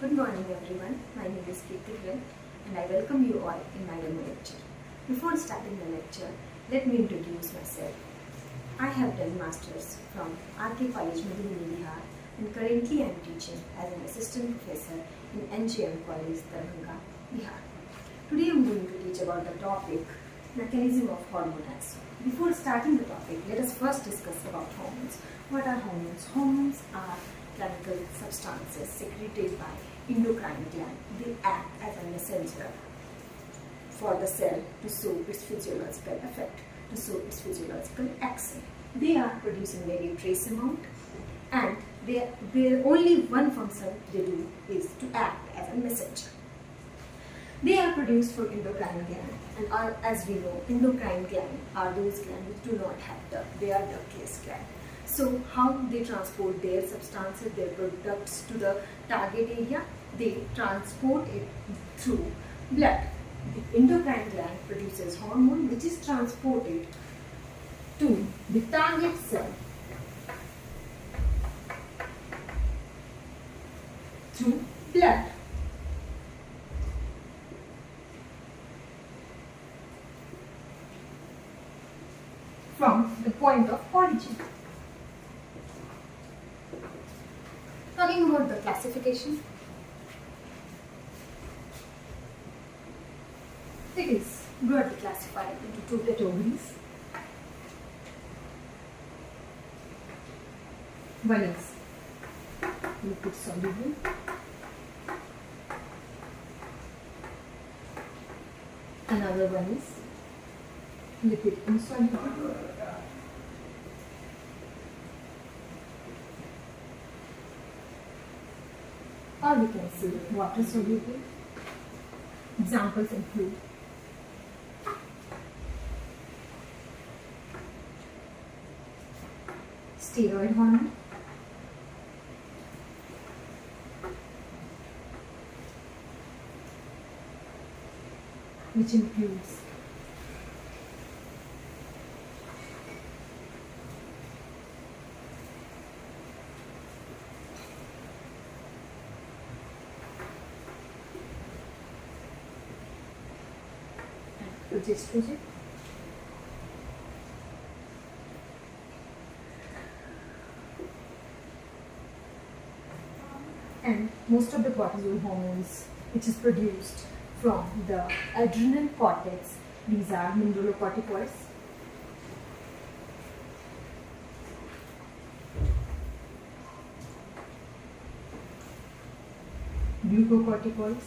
Good morning everyone, my name is Kirti and I welcome you all in my demo lecture. Before starting the lecture, let me introduce myself. I have done Masters from RK College, Bihar and currently I am teaching as an assistant professor in NGM College, Darbhanga, Bihar. Today I am going to teach about the topic mechanism of hormone action. Before starting the topic, let us first discuss about hormones. What are hormones? Hormones are chemical substances secreted by endocrine gland. They act as a messenger for the cell to show its physiological effect, to show its physiological action. They are producing very trace amount and their only one function they do is to act as a messenger. They are produced from endocrine gland and are, as we know, endocrine gland are those glands which do not have duct. They are ductless gland. So how they transport their substances, their products to the target area? They transport it through blood. The endocrine gland produces hormone which is transported to the target cell through blood. From the point of origin. Talking about the classification, it is broadly classified into two categories. One is liquid soluble, another one is lipid insoluble, or we can say water soluble. Examples include steroid hormone, which includes progesterone, and most of the cortisol hormones which is produced from the adrenal cortex. These are mineralocorticoids, glucocorticoids,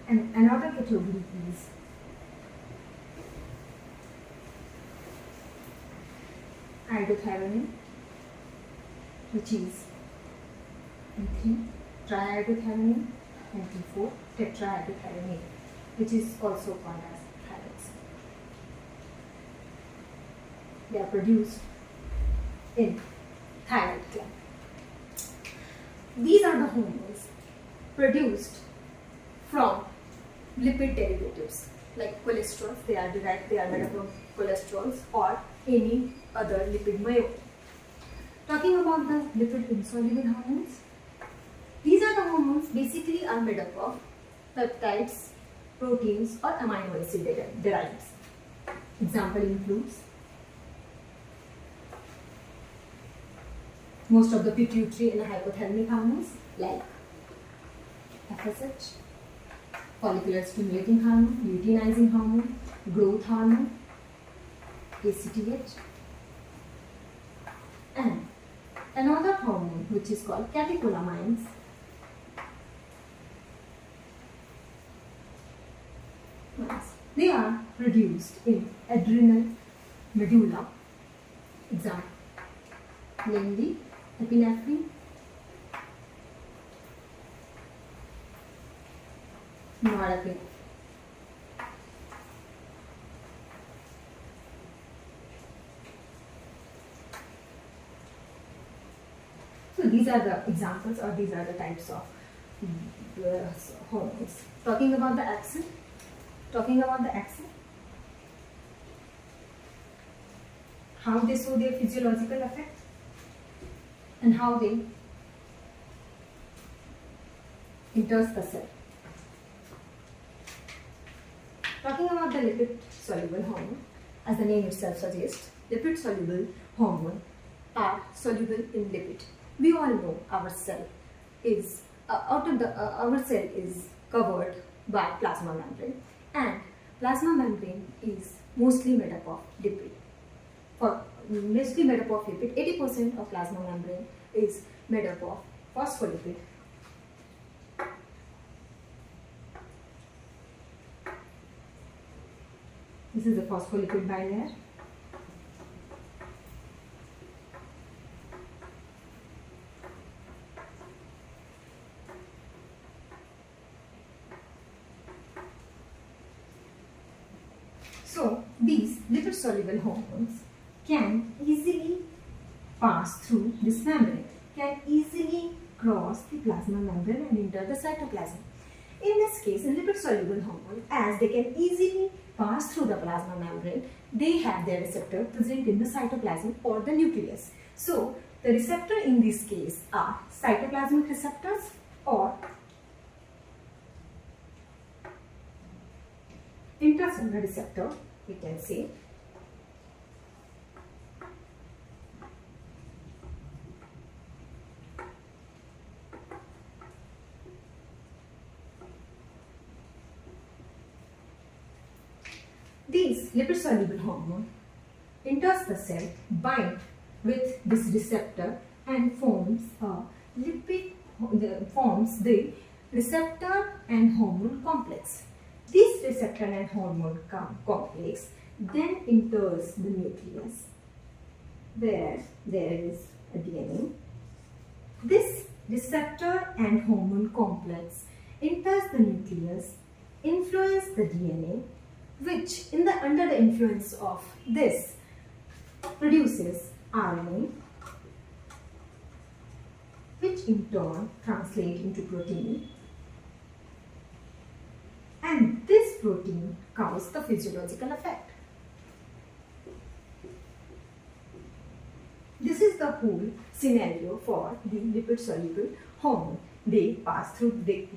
and another category is iodothyronine, which is T3 triiodothyronine and T4 tetraiodothyronine, which is also called as thyroxine. They are produced in thyroid gland. These are the hormones produced from lipid derivatives like cholesterols. They are made up of cholesterols or any other lipid myopin. Talking about the lipid insoluble hormones, these are the hormones basically are made up of peptides, proteins or amino acid derives. Example includes most of the pituitary and hypothalamic hormones like FSH, follicular stimulating hormone, luteinizing hormone, growth hormone, ACTH, and another hormone which is called catecholamines, they are produced in adrenal medulla. Example namely epinephrine, norepinephrine. So these are the examples, or these are the types of hormones. Talking about the action, how they show their physiological effect and how they enters the cell. Talking about the lipid soluble hormone, as the name itself suggests, lipid soluble hormone are soluble in lipid. We all know our cell is our cell is covered by plasma membrane, and plasma membrane is mostly made up of lipid. Mostly made up of lipid. 80% of plasma membrane is made up of phospholipid. This is the phospholipid bilayer. So, these lipid soluble hormones can easily pass through this membrane, can easily cross the plasma membrane and enter the cytoplasm. In this case, in lipid soluble hormone, as they can easily pass through the plasma membrane, they have their receptor present in the cytoplasm or the nucleus. So, the receptor in this case are cytoplasmic receptors or intracellular receptor, we can say. These lipid soluble hormone enters the cell, bind with this receptor and forms the receptor and hormone complex. This receptor and hormone complex then enters the nucleus where there is a DNA. This receptor and hormone complex enters the nucleus, influence the DNA, which under the influence of this produces RNA, which in turn translate into protein, and this protein causes the physiological effect. This is the whole scenario for the lipid soluble hormone. They pass through the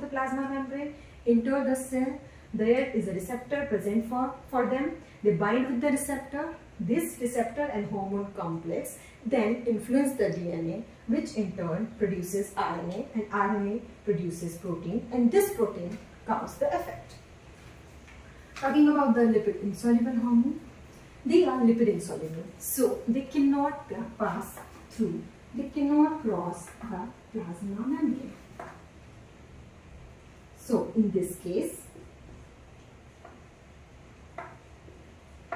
plasma membrane, enter the cell. There is a receptor present for them. They bind with the receptor. This receptor and hormone complex then influence the DNA, which in turn produces RNA, and RNA produces protein, and this protein causes the effect. Talking about the lipid insoluble hormone, they are lipid insoluble, so they cannot pass through, they cannot cross the plasma membrane. So in this case,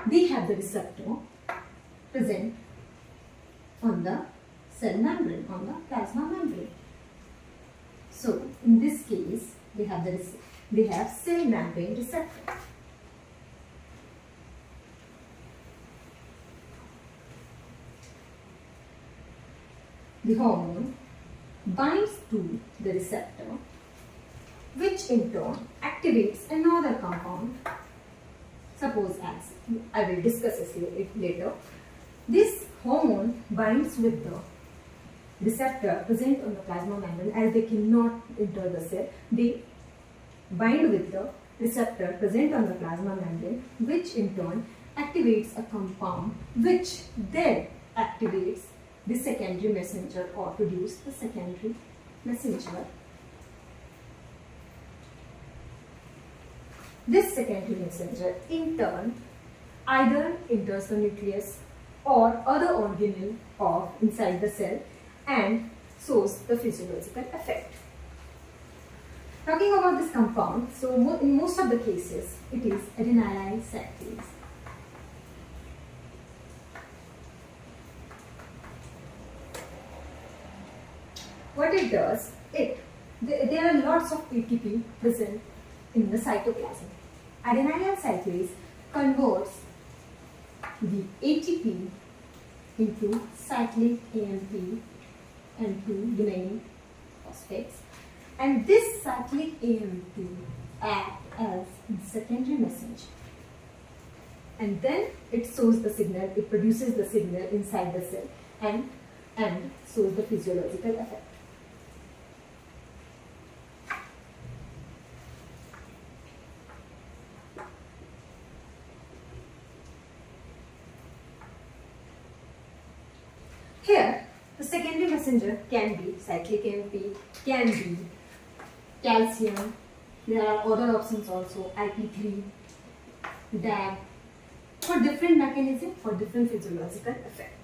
they have the receptor present on the cell membrane, on the plasma membrane. So in this case, they have cell membrane receptor. The hormone binds to the receptor, which in turn activates another compound. Suppose, as I will discuss it later, this hormone binds with the receptor present on the plasma membrane. As they cannot enter the cell, they bind with the receptor present on the plasma membrane, which in turn activates a compound which then activates the secondary messenger or produce the secondary messenger. This secondary messenger in turn either enters the nucleus or other organelle of inside the cell and shows the physiological effect. Talking about this compound, so in most of the cases it is adenylyl cyclase. What it does, there are lots of ATP present in the cytoplasm. Adenylyl cyclase converts the ATP into cyclic AMP and 2 remaining phosphates, and this cyclic AMP acts as secondary messenger. and then it shows the signal, it produces the signal inside the cell and shows the physiological effect. Here, the secondary messenger can be cyclic AMP, can be calcium. There are other options also, IP3, DAG, for different mechanism, for different physiological effect.